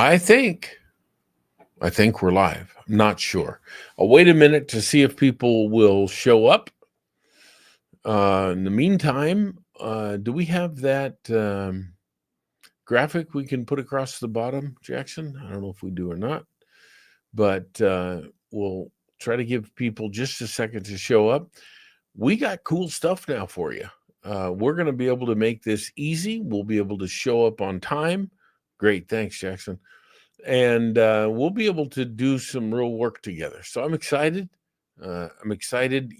I think we're live. I'm not sure. I'll wait a minute to see if people will show up. In the meantime, do we have that graphic we can put across the bottom, Jackson? I don't know if we do or not, but we'll try to give people just a second to show up. We got cool stuff now for you. We're going to be able to make this easy. We'll be able to show up on time. Great. Thanks, Jackson. And we'll be able to do some real work together. So I'm excited.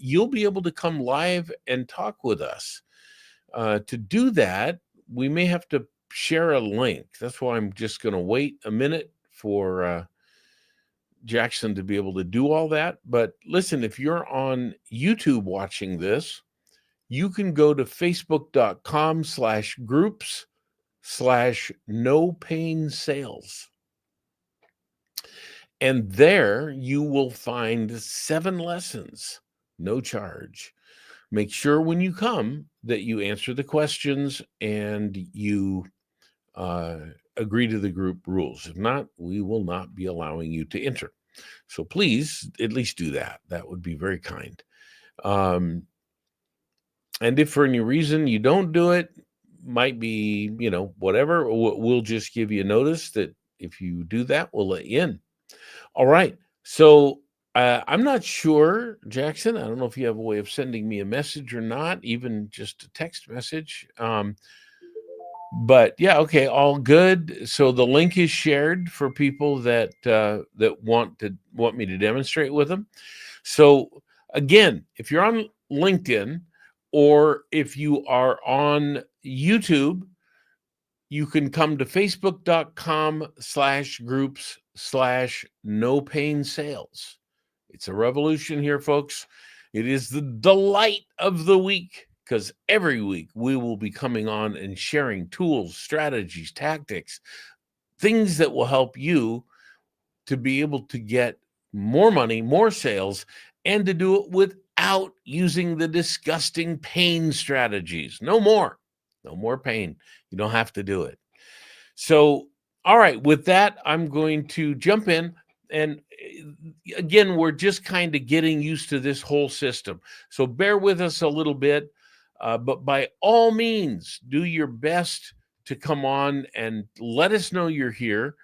You'll be able to come live and talk with us. To do that, we may have to share a link. That's why I'm just going to wait a minute for Jackson to be able to do all that. But listen, if you're on YouTube watching this, you can go to facebook.com/groups/no pain sales. And there you will find 7 lessons, no charge. Make sure when you come that you answer the questions and you agree to the group rules. If not, we will not be allowing you to enter. So please at least do that. That would be very kind. And if for any reason you don't do it, might be, whatever, we'll just give you notice that if you do that, we'll let you in. All right. So I'm not sure, Jackson. I don't know if you have a way of sending me a message or not, even just a text message. But yeah, okay, all good. So the link is shared for people that want me to demonstrate with them. So again, if you're on LinkedIn or if you are on YouTube, you can come to facebook.com/groups/no pain sales. It's a revolution here, folks. It is the delight of the week because every week we will be coming on and sharing tools, strategies, tactics, things that will help you to be able to get more money, more sales, and to do it without using the disgusting pain strategies. No more pain. You don't have to do it. So, all right, with that, I'm going to jump in. And again, we're just kind of getting used to this whole system. So bear with us a little bit. But by all means, do your best to come on and let us know you're here.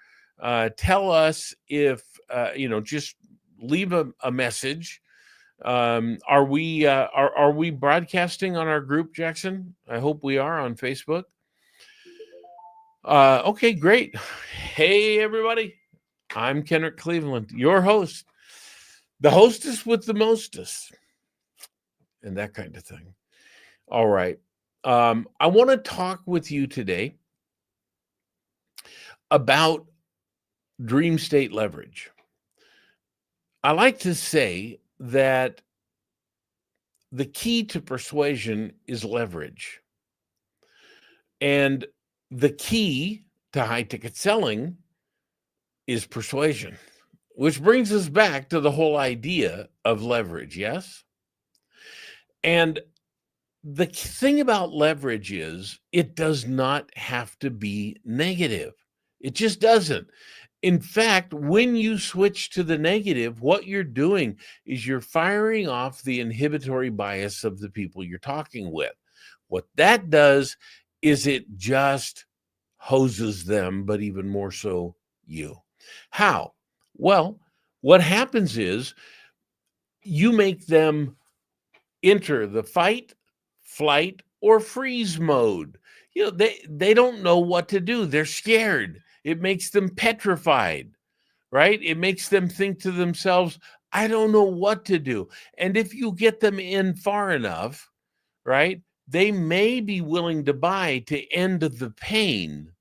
Tell us if, just leave a message. Are we broadcasting on our group, Jackson? I hope we are on Facebook. Okay, great. Hey, everybody. I'm Kenrick Cleveland, your host, the hostess with the mostest, and that kind of thing. All right. I want to talk with you today about dream state leverage. I like to say that the key to persuasion is leverage. And the key to high ticket selling is persuasion, which brings us back to the whole idea of leverage. Yes. And the thing about leverage is it does not have to be negative. It just doesn't. In fact, when you switch to the negative, what you're doing is you're firing off the inhibitory bias of the people you're talking with. What that does is it just hoses them, but even more so you. How? Well, what happens is you make them enter the fight, flight, or freeze mode. They don't know what to do. They're scared. It makes them petrified, right? It makes them think to themselves, I don't know what to do. And if you get them in far enough, right, they may be willing to buy to end the pain,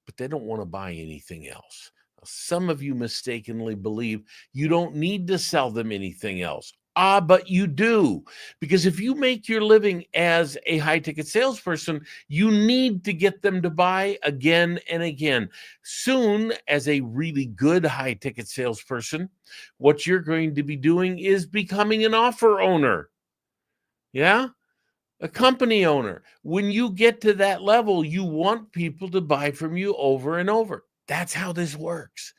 but they don't want to buy anything else. Some of you mistakenly believe you don't need to sell them anything else. But you do, because if you make your living as a high ticket salesperson, you need to get them to buy again and again. Soon, as a really good high ticket salesperson, what you're going to be doing is becoming an offer owner. Yeah. A company owner. When you get to that level, you want people to buy from you over and over. That's how this works.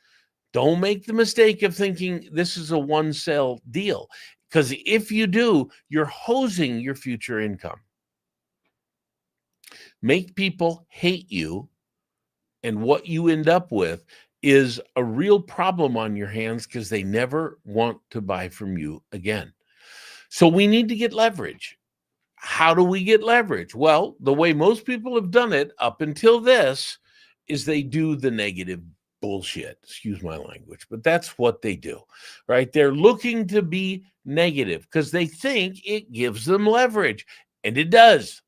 Don't make the mistake of thinking this is a one sale deal, because if you do, you're hosing your future income. Make people hate you, and what you end up with is a real problem on your hands because they never want to buy from you again. So we need to get leverage. How do we get leverage? Well, the way most people have done it up until this is they do the negative bullshit. Excuse my language, but that's what they do, right? They're looking to be negative because they think it gives them leverage, and it does.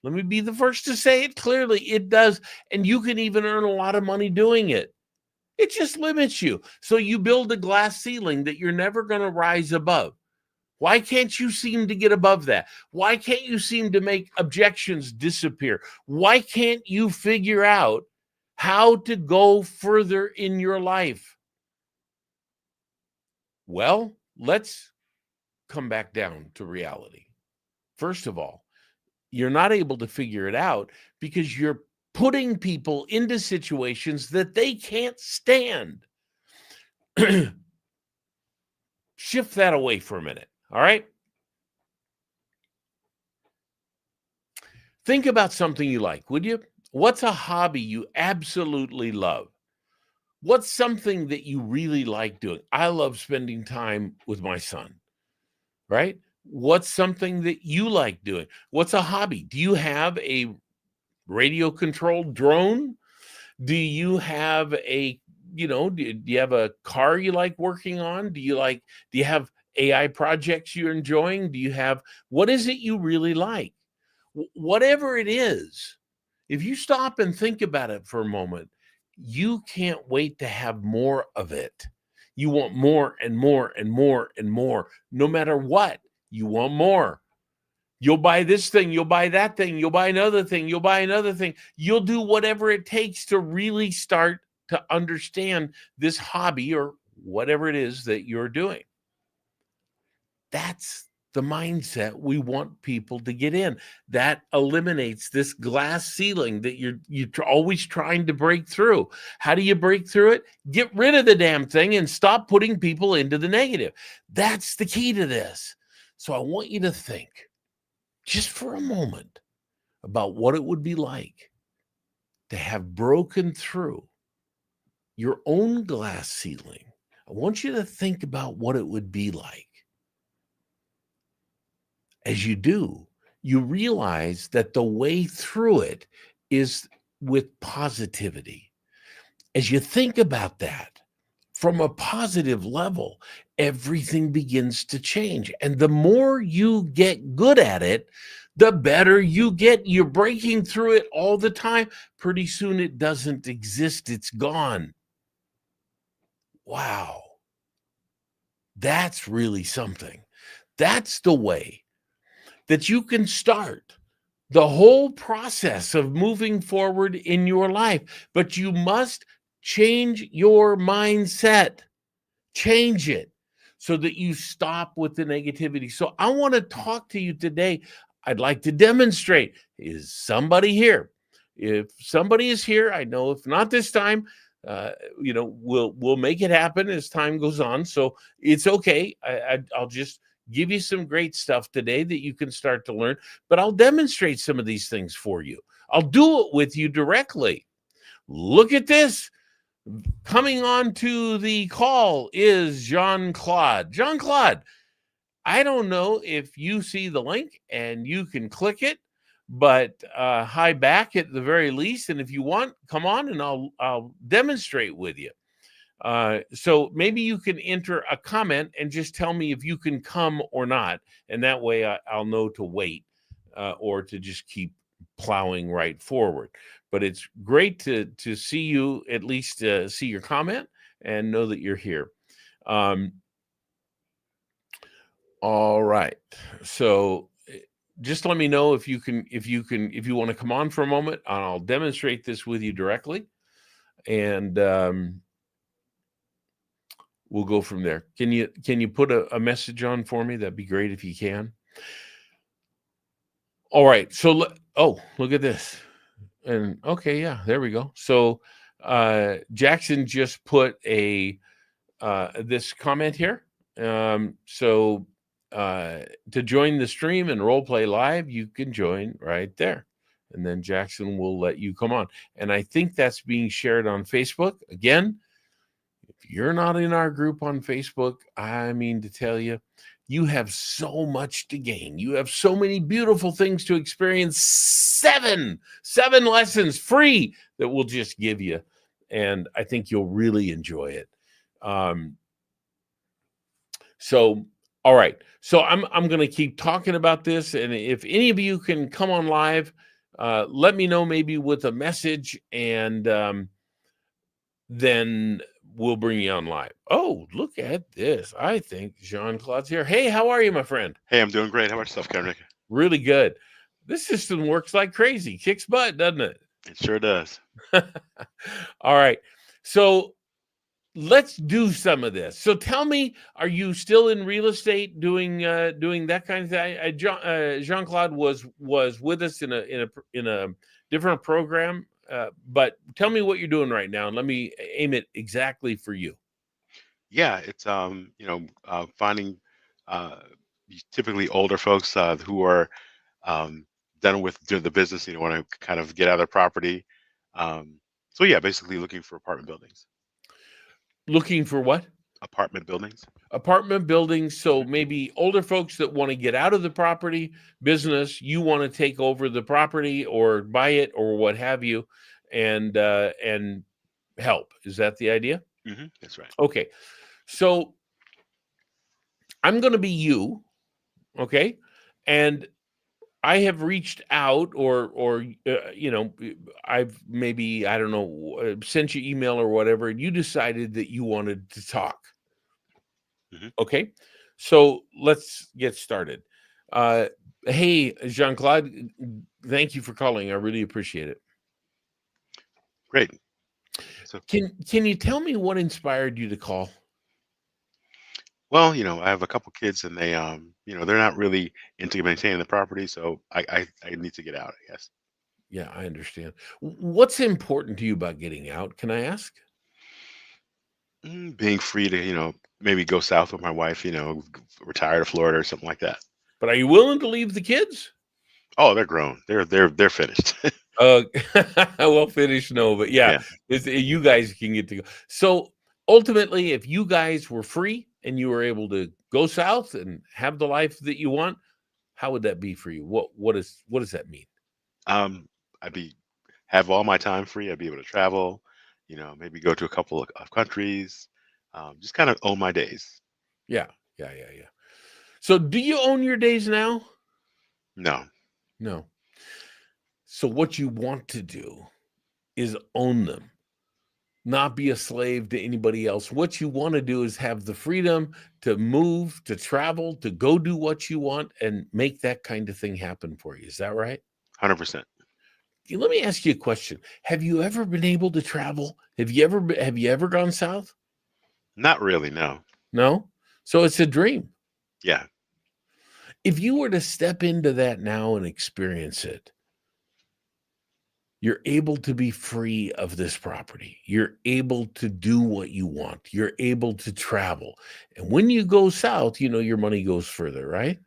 Let me be the first to say it clearly. It does. And you can even earn a lot of money doing it. It just limits you. So you build a glass ceiling that you're never going to rise above. Why can't you seem to get above that? Why can't you seem to make objections disappear? Why can't you figure out how to go further in your life? Well, let's come back down to reality. First of all, you're not able to figure it out because you're putting people into situations that they can't stand. Shift that away for a minute, all right? Think about something you like, would you? What's a hobby you absolutely love? What's something that you really like doing? I love spending time with my son, right? What's something that you like doing? What's a hobby? Do you have a radio controlled drone? Do you have a, do you have a car you like working on? Do you have AI projects you're enjoying? What is it you really like? Whatever it is, if you stop and think about it for a moment, you can't wait to have more of it. You want more and more and more and more. No matter what, you want more. You'll buy this thing, you'll buy that thing, you'll buy another thing, you'll buy another thing. You'll do whatever it takes to really start to understand this hobby or whatever it is that you're doing. That's the mindset we want people to get in. That eliminates this glass ceiling that you're always trying to break through. How do you break through it? Get rid of the damn thing and stop putting people into the negative. That's the key to this. So I want you to think just for a moment about what it would be like to have broken through your own glass ceiling. I want you to think about what it would be like. As you do, you realize that the way through it is with positivity. As you think about that from a positive level, everything begins to change. And the more you get good at it, the better you get. You're breaking through it all the time. Pretty soon it doesn't exist, it's gone. Wow. That's really something. That's the way that you can start the whole process of moving forward in your life. But you must change your mindset, change it so that you stop with the negativity. So I want to talk to you today. I'd like to demonstrate. Is somebody here? If somebody is here, I know if not this time, we'll make it happen as time goes on. So it's okay. I'll just give you some great stuff today that you can start to learn, but I'll demonstrate some of these things for you. I'll do it with you directly. Look at this. Coming on to the call is Jean-Claude. Jean-Claude, I don't know if you see the link and you can click it, but hi back at the very least. And if you want, come on and I'll demonstrate with you. So maybe you can enter a comment and just tell me if you can come or not. And that way I'll know to wait or to just keep plowing right forward. But it's great to see you, at least see your comment and know that you're here. All right. So just let me know if you want to come on for a moment. I'll demonstrate this with you directly. And we'll go from there. Can you put a message on for me? That'd be great if you can. All right. So, look at this. And okay, yeah, there we go. So Jackson just put this comment here. So to join the stream and role play live, you can join right there. And then Jackson will let you come on. And I think that's being shared on Facebook. Again, if you're not in our group on Facebook, I mean to tell you, you have so much to gain. You have so many beautiful things to experience. Seven lessons free that we'll just give you. And I think you'll really enjoy it. So, all right. So I'm going to keep talking about this. And if any of you can come on live, let me know, maybe with a message, and then we'll bring you on live. Oh, look at this. I think Jean-Claude's here. Hey, how are you, my friend? Hey, I'm doing great. How about yourself, Kevin? Really good. This system works like crazy. Kicks butt, doesn't it? It sure does. All right. So let's do some of this. So tell me, are you still in real estate doing that kind of thing? Jean-Claude was with us in a different program, but tell me what you're doing right now, and let me aim it exactly for you. Yeah, it's finding typically older folks who are done with doing the business, want to kind of get out of their property. So yeah, basically looking for apartment buildings. Looking for what? Apartment buildings. Apartment buildings. So maybe older folks that want to get out of the property business, you want to take over the property or buy it or what have you, and help. Is that the idea? Mm-hmm, that's right. Okay. So I'm going to be you, okay? And I have reached out, or I've maybe, I don't know, sent you email or whatever, and you decided that you wanted to talk. Mm-hmm. Okay, so let's get started. Hey, Jean-Claude, thank you for calling. I really appreciate it. Great. So, can you tell me what inspired you to call? well, I have a couple kids, and they, they're not really into maintaining the property, so I need to get out, I guess. Yeah, I understand. What's important to you about getting out? Can I ask? Being free to, maybe go south with my wife, retire to Florida or something like that. But are you willing to leave the kids? Oh, they're grown. They're finished. Well, finished, no, but yeah, Yeah, you guys can get to go. So ultimately, if you guys were free and you were able to go south and have the life that you want, how would that be for you? What does that mean? I'd have all my time free. I'd be able to travel, maybe go to a couple of countries, just kind of own my days. Yeah. So do you own your days now? No, No. So what you want to do is own them, not be a slave to anybody else. What you want to do is have the freedom to move, to travel, to go do what you want and make that kind of thing happen for you. Is that right? 100%. Let me ask you a question. Have you ever been able to travel? Have you ever gone south? Not really. No. No? So it's a dream. Yeah, If you were to step into that now and experience it, you're able to be free of this property. You're able to do what you want. You're able to travel. And when you go south, your money goes further, right?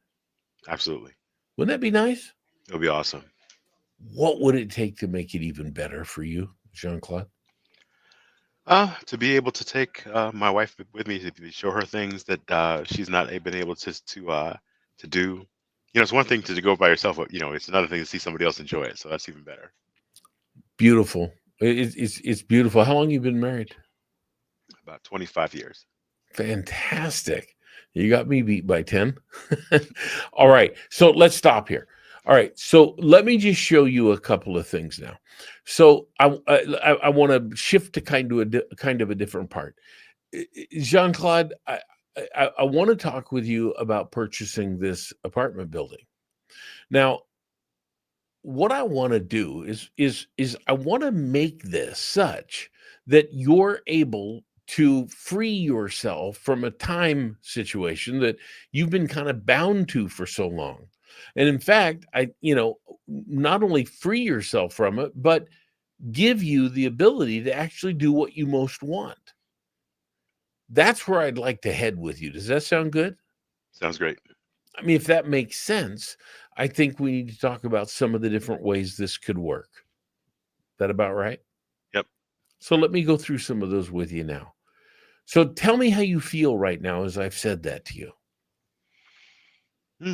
absolutely. Wouldn't that be nice? It'll be awesome. What would it take to make it even better for you, Jean-Claude? To be able to take my wife with me to show her things that she's not been able to do. It's one thing to go by yourself, but it's another thing to see somebody else enjoy it. So that's even better. Beautiful. It's beautiful. How long you been married? About 25 years. Fantastic. You got me beat by 10. All right. So let's stop here. All right. So let me just show you a couple of things now. So I want to shift to kind of a different part. Jean-Claude, I want to talk with you about purchasing this apartment building. Now, what I want to do is I want to make this such that you're able to free yourself from a time situation that you've been kind of bound to for so long. And in fact, not only free yourself from it, but give you the ability to actually do what you most want. That's where I'd like to head with you. Does that sound good? Sounds great. I mean, if that makes sense, I think we need to talk about some of the different ways this could work. That about right? Yep. So let me go through some of those with you now. So tell me how you feel right now as I've said that to you.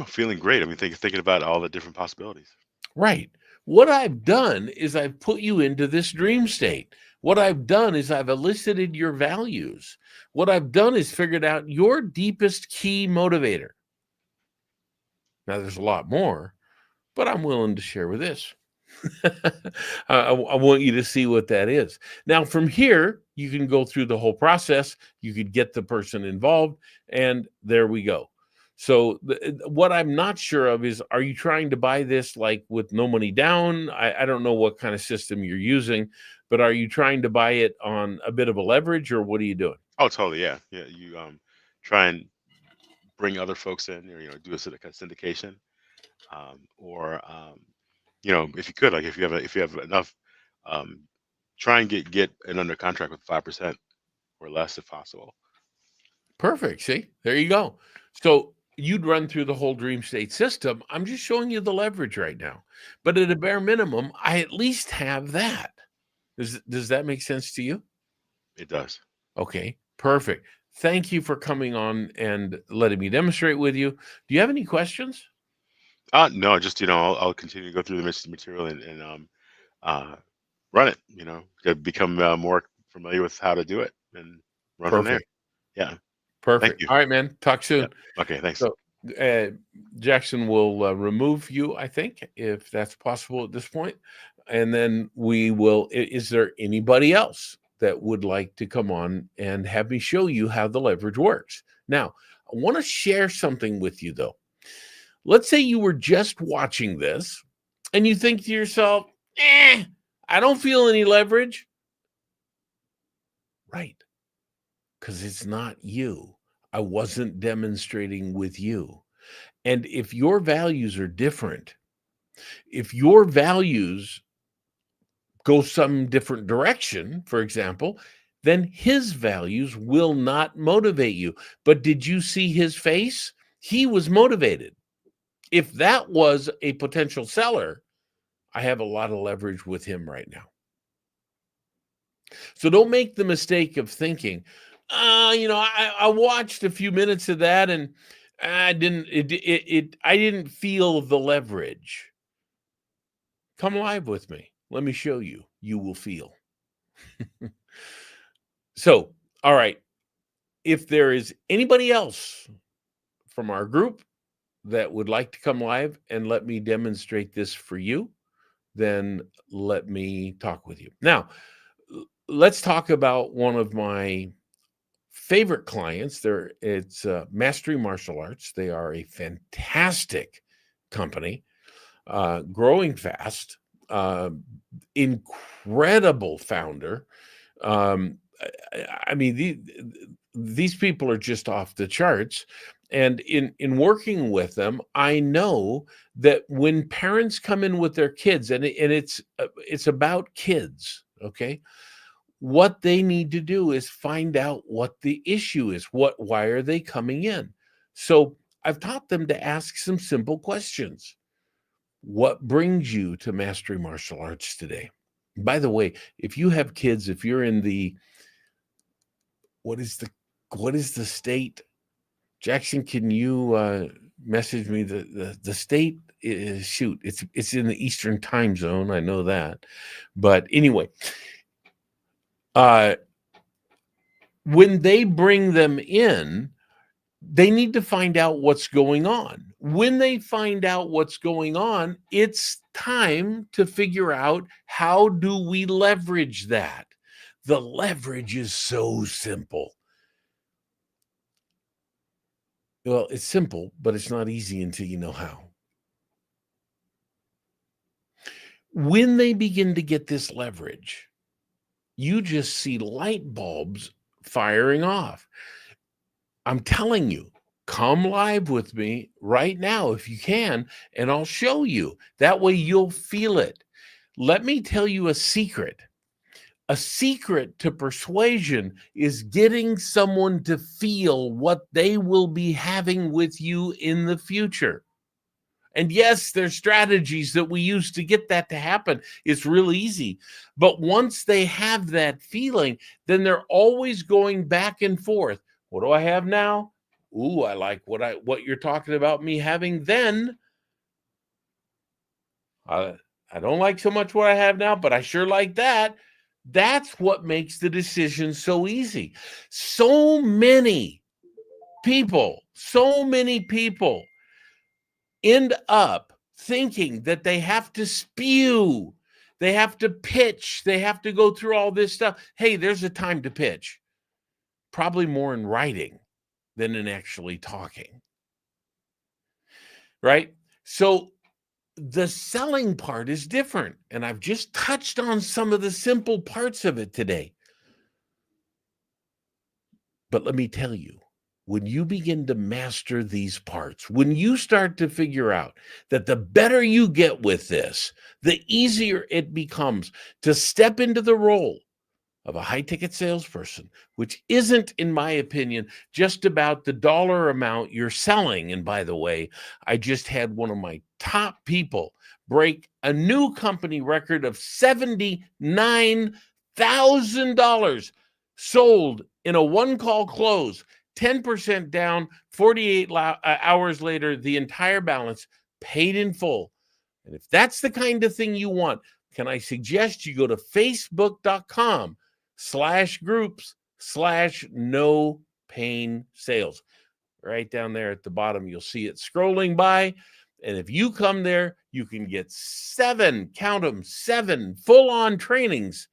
Feeling great. I mean, thinking about all the different possibilities. Right. What I've done is I've put you into this dream state. What I've done is I've elicited your values. What I've done is figured out your deepest key motivator. Now, there's a lot more, but I'm willing to share with this. I want you to see what that is. Now, from here, you can go through the whole process. You could get the person involved, and there we go. So, what I'm not sure of is, are you trying to buy this like with no money down? I don't know what kind of system you're using, but are you trying to buy it on a bit of a leverage, or what are you doing? Oh, totally. Yeah. Yeah. You try and bring other folks in, or do a syndication, or if you could, like if you have enough, um, try and get an under contract with 5% or less if possible. Perfect. See, there you go. So you'd run through the whole dream state system. I'm just showing you the leverage right now. But at a bare minimum, I at least have that. Does that make sense to you? It does. Okay, perfect. Thank you for coming on and letting me demonstrate with you. Do you have any questions? No, just I'll continue to go through the material and uh, run it. To become more familiar with how to do it and run from there. Perfect. Yeah. Thank Perfect. you. All right, man. Talk Yeah. soon. Okay. Thanks. So, uh, Jackson will remove you, I think, if that's possible at this point. And then we will. Is there anybody else that would like to come on and have me show you how the leverage works? Now, I want to share something with you, though. Let's say you were just watching this and you think to yourself, I don't feel any leverage. Right. Because it's not you. I wasn't demonstrating with you. And if your values are different, if your values go some different direction, for example, then his values will not motivate you. But did you see his face? He was motivated. If that was a potential seller, I have a lot of leverage with him right now. So don't make the mistake of thinking, I watched a few minutes of that and I didn't feel the leverage. Come live with me. Let me show you. You will feel. So, all right. If there is anybody else from our group that would like to come live and let me demonstrate this for you, then let me talk with you. Now, let's talk about one of my favorite clients. It's Mastery Martial Arts. They are a fantastic company, growing fast, incredible founder. I mean, these people are just off the charts. And in working with them, I know that when parents come in with their kids, and it's about kids, okay, what they need to do is find out what the issue is. Why are they coming in? So I've taught them to ask some simple questions. What brings you to Mastery Martial Arts today? By the way, if you have kids, if you're in the what is the state? Jackson, can you message me the state is shoot, it's in the Eastern time zone. I know that. But anyway, when they bring them in, they need to find out what's going on. When they find out what's going on, it's time to figure out, how do we leverage that? The leverage is so simple. Well, it's simple, but it's not easy until you know how. When they begin to get this leverage, you just see light bulbs firing off. I'm telling you, come live with me right now if you can, and I'll show you. That way you'll feel it. Let me tell you a secret. A secret to persuasion is getting someone to feel what they will be having with you in the future. And yes, there's strategies that we use to get that to happen. It's real easy. But once they have that feeling, then they're always going back and forth. What do I have now? Ooh, I like what you're talking about me having then. I don't like so much what I have now, but I sure like that. That's what makes the decision so easy. So many people end up thinking that they have to spew, they have to pitch, they have to go through all this stuff. Hey, there's a time to pitch, probably more in writing than in actually talking, right? So the selling part is different, and I've just touched on some of the simple parts of it today. But let me tell you, when you begin to master these parts, when you start to figure out that the better you get with this, the easier it becomes to step into the role of a high ticket salesperson, which isn't, in my opinion, just about the dollar amount you're selling. And by the way, I just had one of my top people break a new company record of $79,000 sold in a one-call close, 10% down, 48 hours later, the entire balance paid in full. And if that's the kind of thing you want, can I suggest you go to facebook.com/groups/no pain sales. Right down there at the bottom, you'll see it scrolling by. And if you come there, you can get 7, count them, 7 full-on trainings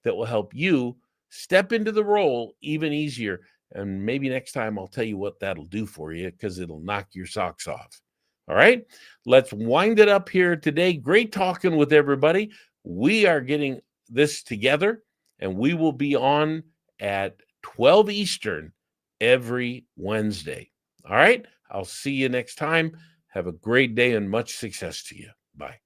that will help you step into the role even easier. And maybe next time I'll tell you what that'll do for you, because it'll knock your socks off. All right, let's wind it up here today. Great talking with everybody. We are getting this together, and we will be on at 12 Eastern every Wednesday. All right, I'll see you next time. Have a great day and much success to you. Bye.